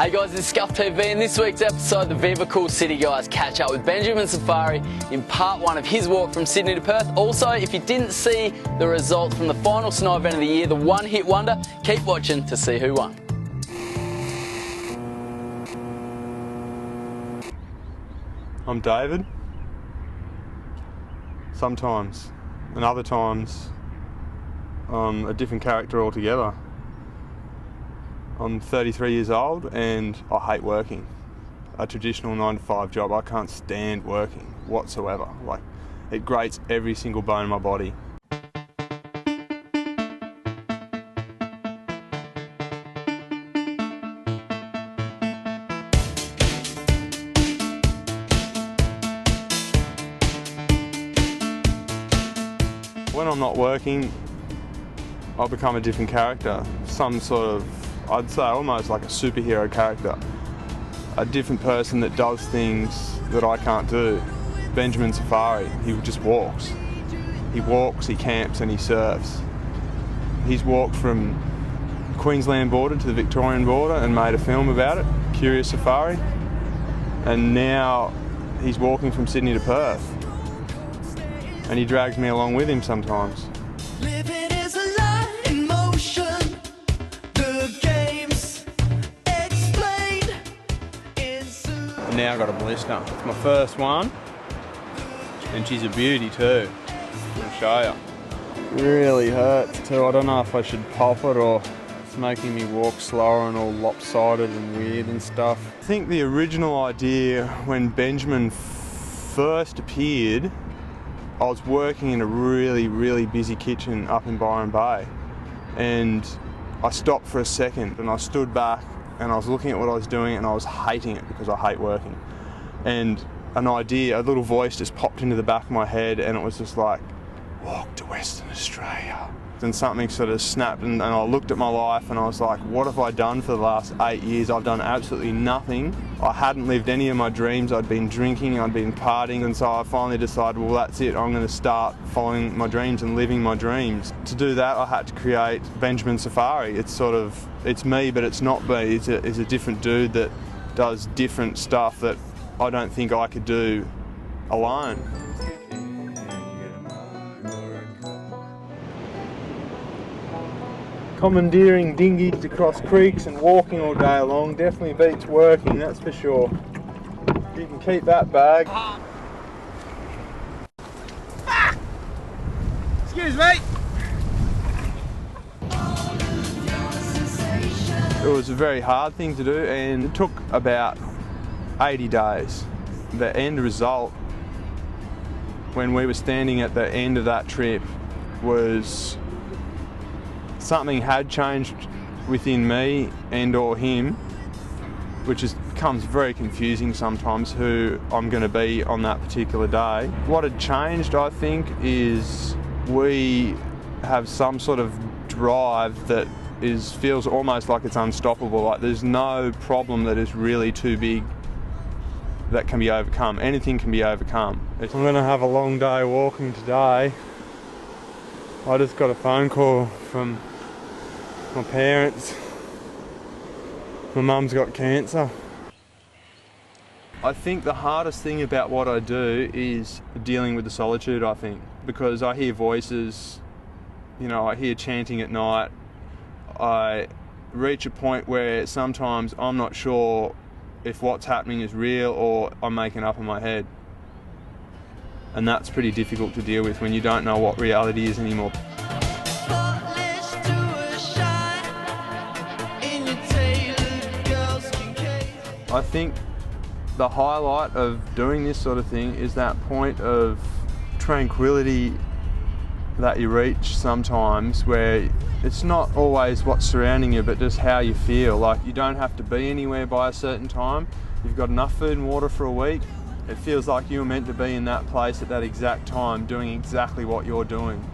Hey guys, it's Scuff TV. In this week's episode, the Vive Cool City guys catch up with Benjamin Safari in part one of his walk from Sydney to Perth. Also, if you didn't see the results from the final snow event of the year, the One Hit Wonder, keep watching to see who won. I'm David. Sometimes, and other times, I'm a different character altogether. I'm 33 years old and I hate working. A traditional 9-to-5 job, I can't stand working whatsoever. Like, it grates every single bone in my body. When I'm not working, I'll become a different character. Some sort of, I'd say almost like a superhero character. A different person that does things that I can't do. Benjamin Safari, he just walks. He walks, he camps and he surfs. He's walked from the Queensland border to the Victorian border and made a film about it, Curious Safari. And now he's walking from Sydney to Perth. And he drags me along with him sometimes. Now I've got a blister. It's my first one, and she's a beauty too. I'll show you. Really hurts too. I don't know if I should pop it or it's making me walk slower and all lopsided and weird and stuff. I think the original idea when Benjamin first appeared, I was working in a really busy kitchen up in Byron Bay, and I stopped for a second and I stood back and I was looking at what I was doing and I was hating it because I hate working. And an idea, a little voice just popped into the back of my head and it was just like, walk to Western Australia. Then something sort of snapped and I looked at my life and I was like, what have I done for the last 8 years? I've done absolutely nothing. I hadn't lived any of my dreams. I'd been drinking, I'd been partying, and so I finally decided, well, that's it. I'm going to start following my dreams and living my dreams. To do that, I had to create Benjamin Safari. It's sort of, it's me, but it's not me. It's a different dude that does different stuff that I don't think I could do alone. Commandeering dinghies across creeks and walking all day long definitely beats working, that's for sure. You can keep that bag. Excuse me! It was a very hard thing to do and it took about 80 days. The end result, when we were standing at the end of that trip, was something had changed within me and or him, which becomes very confusing sometimes who I'm going to be on that particular day. What had changed, I think, is we have some sort of drive that feels almost like it's unstoppable. Like there's no problem that is really too big that can be overcome. Anything can be overcome. I'm going to have a long day walking today. I just got a phone call from my parents. My mum's got cancer. I think the hardest thing about what I do is dealing with the solitude, I think, because I hear voices, you know, I hear chanting at night. I reach a point where sometimes I'm not sure if what's happening is real or I'm making up in my head. And that's pretty difficult to deal with when you don't know what reality is anymore. I think the highlight of doing this sort of thing is that point of tranquility that you reach sometimes, where it's not always what's surrounding you but just how you feel. Like you don't have to be anywhere by a certain time. You've got enough food and water for a week. It feels like you were meant to be in that place at that exact time doing exactly what you're doing.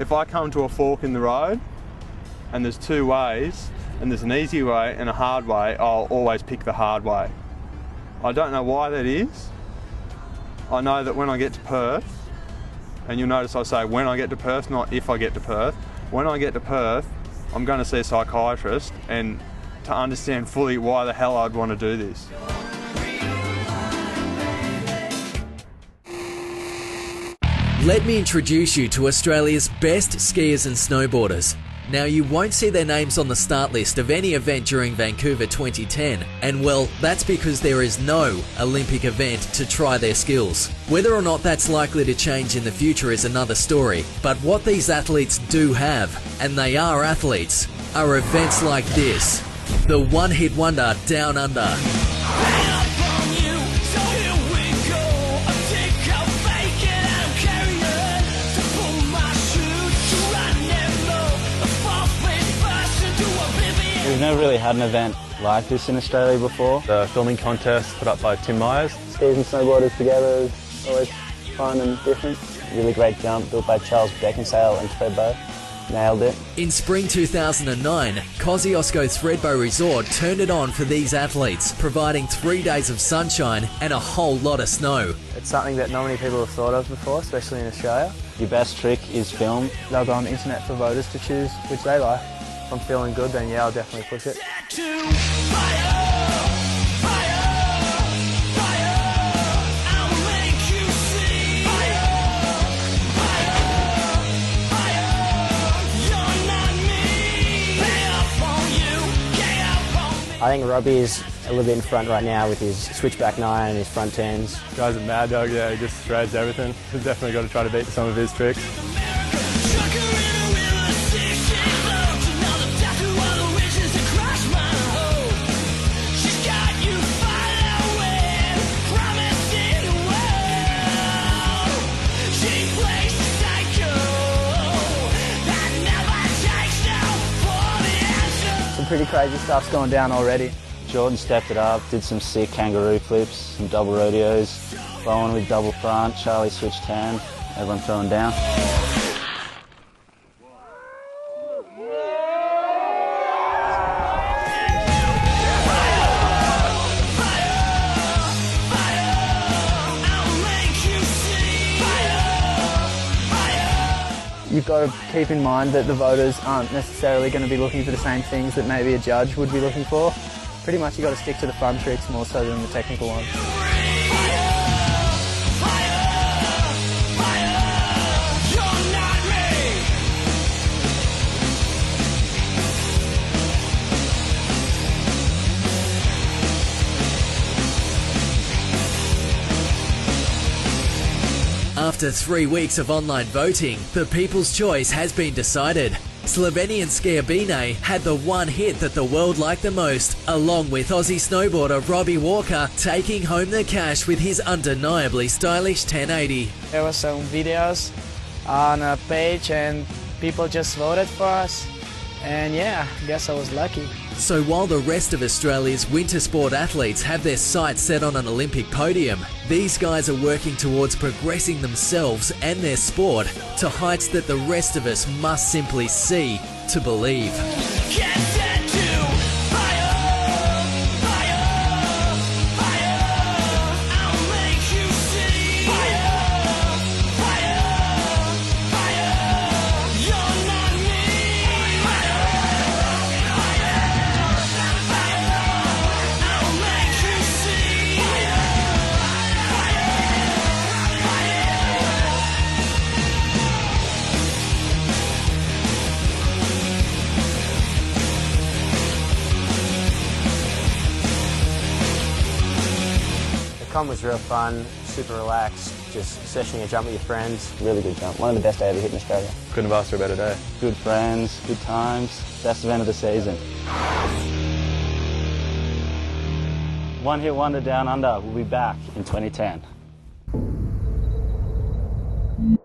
If I come to a fork in the road and there's two ways and there's an easy way and a hard way, I'll always pick the hard way. I don't know why that is. I know that when I get to Perth And you'll notice I say when I get to Perth, not if I get to Perth. When I get to Perth, I'm going to see a psychiatrist and to understand fully why the hell I'd want to do this. Let me introduce you to Australia's best skiers and snowboarders. Now, you won't see their names on the start list of any event during Vancouver 2010, and well, that's because there is no Olympic event to try their skills. Whether or not that's likely to change in the future is another story, but what these athletes do have, and they are athletes, are events like this. The One Hit Wonder Downunder. We've never really had an event like this in Australia before. The filming contest put up by Tim Myers. Skiers and snowboarders together is always fun and different. Really great jump built by Charles Beckinsale and Thredbo. Nailed it. In spring 2009, Kosciuszko Thredbo Resort turned it on for these athletes, providing 3 days of sunshine and a whole lot of snow. It's something that not many people have thought of before, especially in Australia. Your best trick is film. They'll go on the internet for voters to choose which they like. If I'm feeling good, then yeah, I'll definitely push it. I think Robbie is a little bit in front right now with his switchback 9 and his front 10s. Guy's a mad dog, yeah, he just shreds everything. He's definitely got to try to beat some of his tricks. Pretty crazy stuff's going down already. Jordan stepped it up, did some sick kangaroo flips, some double rodeos. Bowen with double front, Charlie switched 10, everyone throwing down. You've got to keep in mind that the voters aren't necessarily going to be looking for the same things that maybe a judge would be looking for. Pretty much you've got to stick to the fun tricks more so than the technical ones. After 3 weeks of online voting, the people's choice has been decided. Slovenian skier Bine had the one hit that the world liked the most, along with Aussie snowboarder Robbie Walker taking home the cash with his undeniably stylish 1080. There were some videos on a page and people just voted for us, and yeah, I guess I was lucky. So while the rest of Australia's winter sport athletes have their sights set on an Olympic podium, these guys are working towards progressing themselves and their sport to heights that the rest of us must simply see to believe. The con was real fun, super relaxed, just sessioning a jump with your friends. Really good jump, one of the best I ever hit in Australia. Couldn't have asked for a better day. Good friends, good times, best event of the season. One Hit Wonder Down Under will be back in 2010.